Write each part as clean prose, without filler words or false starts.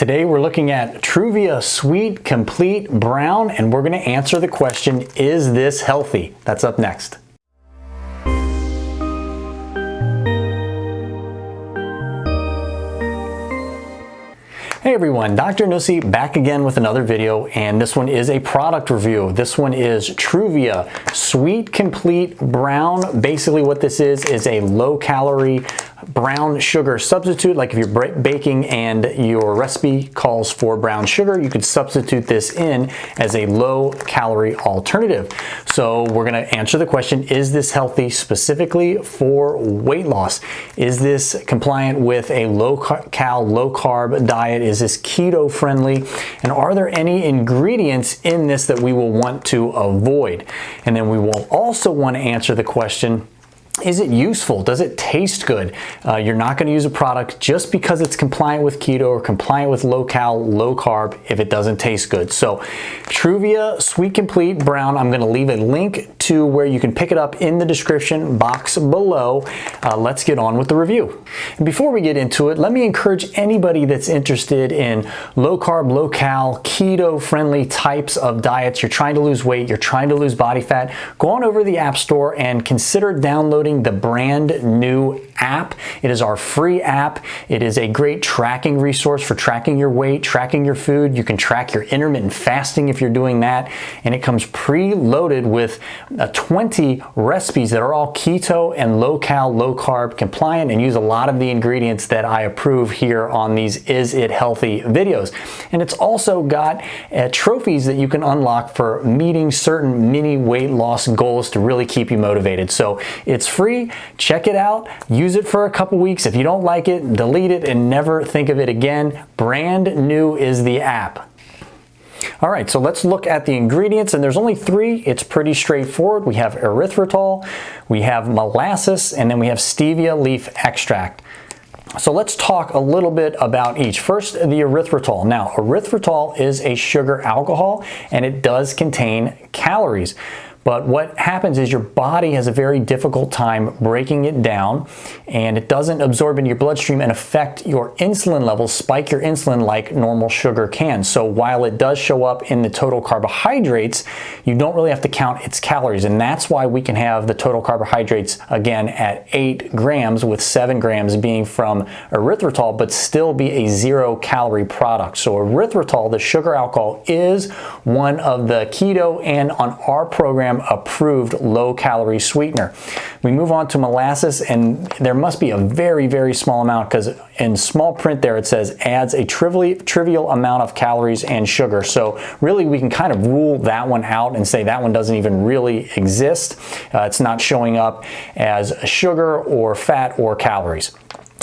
Today we're looking at Truvia Sweet Complete Brown, and we're going to answer the question, is this healthy? That's up next. Hey everyone, Dr. Nuesse back again with another video, and this one is a product review. This one is Truvia Sweet Complete Brown. Basically what this is a low-calorie brown sugar substitute. Like if you're baking and your recipe calls for brown sugar, you could substitute this in as a low-calorie alternative. So we're going to answer the question, is this healthy specifically for weight loss? Is this compliant with a low-cal, low-carb diet? Is this keto friendly? And are there any ingredients in this that we will want to avoid? And then we will also want to answer the question, is it useful? Does it taste good? You're not going to use a product just because it's compliant with keto or compliant with low-cal, low-carb if it doesn't taste good. So Truvia Sweet Complete Brown, I'm going to leave a link to where you can pick it up in the description box below. Let's get on with the review. And before we get into it, let me encourage anybody that's interested in low-carb, low-cal, keto-friendly types of diets. You're trying to lose weight, you're trying to lose body fat, go on over to the App Store and consider downloading the brand new app. It is our free app. It is a great tracking resource for tracking your weight, tracking your food. You can track your intermittent fasting if you're doing that. And it comes preloaded with 20 recipes that are all keto and low-cal, low-carb compliant and use a lot of the ingredients that I approve here on these Is It Healthy videos. And it's also got trophies that you can unlock for meeting certain mini weight loss goals to really keep you motivated. So it's free. Check it out. Use it for a couple weeks. If you don't like it, delete it and never think of it again. Brand new is the app. All right, so let's look at the ingredients, and there's only 3. It's pretty straightforward. We have erythritol, we have molasses, and then we have stevia leaf extract. So let's talk a little bit about each. First, the erythritol. Now, erythritol is a sugar alcohol, and it does contain calories. But what happens is your body has a very difficult time breaking it down, and it doesn't absorb into your bloodstream and affect your insulin levels, spike your insulin like normal sugar can. So while it does show up in the total carbohydrates, you don't really have to count its calories. And that's why we can have the total carbohydrates again at 8 grams, with 7 grams being from erythritol, but still be a 0-calorie product. So erythritol, the sugar alcohol, is one of the keto and on our program approved low-calorie sweetener. We move on to molasses, and there must be a very, very small amount, because in small print there it says adds a trivial amount of calories and sugar. So really we can kind of rule that one out and say that one doesn't even really exist. It's not showing up as sugar or fat or calories.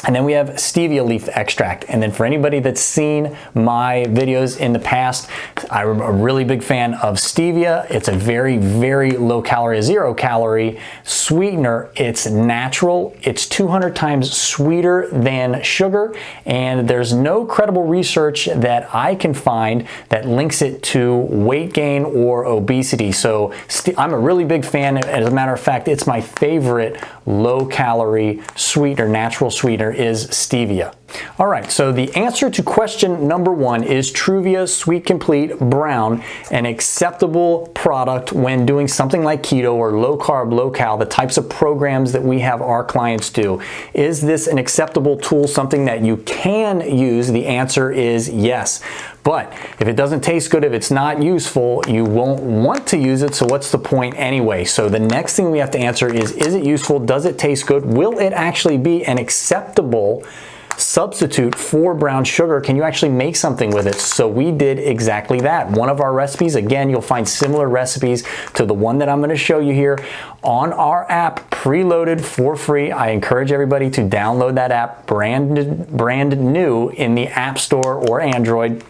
And then we have stevia leaf extract. And then for anybody that's seen my videos in the past, I'm a really big fan of stevia. It's a very, very low calorie, 0-calorie sweetener. It's natural. It's 200 times sweeter than sugar. And there's no credible research that I can find that links it to weight gain or obesity. So I'm a really big fan. As a matter of fact, it's my favorite low-calorie sweetener, natural sweetener, is stevia. All right, so the answer to question number 1 is Truvia Sweet Complete Brown an acceptable product when doing something like keto or low carb, low cal, the types of programs that we have our clients do? Is this an acceptable tool, something that you can use? The answer is yes. But if it doesn't taste good, if it's not useful, you won't want to use it, so what's the point anyway? So the next thing we have to answer is it useful? Does it taste good? Will it actually be an acceptable substitute for brown sugar? Can you actually make something with it? So we did exactly that. One of our recipes, again, you'll find similar recipes to the one that I'm going to show you here on our app, preloaded for free. I encourage everybody to download that app, brand new in the App Store or Android.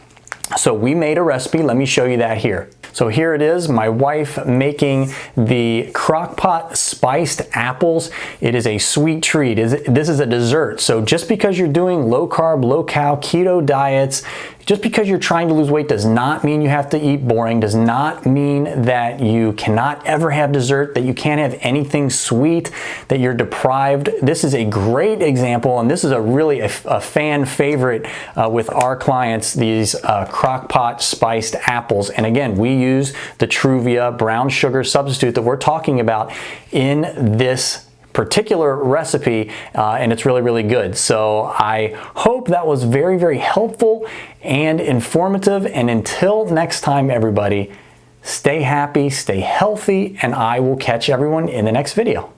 So we made a recipe. Let me show you that here. So here it is, my wife making the crockpot spiced apples. It is a sweet treat. This is a dessert. So just because you're doing low carb, low cal, keto diets, just because you're trying to lose weight does not mean you have to eat boring, does not mean that you cannot ever have dessert, that you can't have anything sweet, that you're deprived. This is a great example, and this is a fan favorite with our clients, these crock pot spiced apples. And again, we use the Truvia brown sugar substitute that we're talking about in this particular recipe, and it's really, really good. So I hope that was very, very helpful and informative. And until next time, everybody, stay happy, stay healthy, and I will catch everyone in the next video.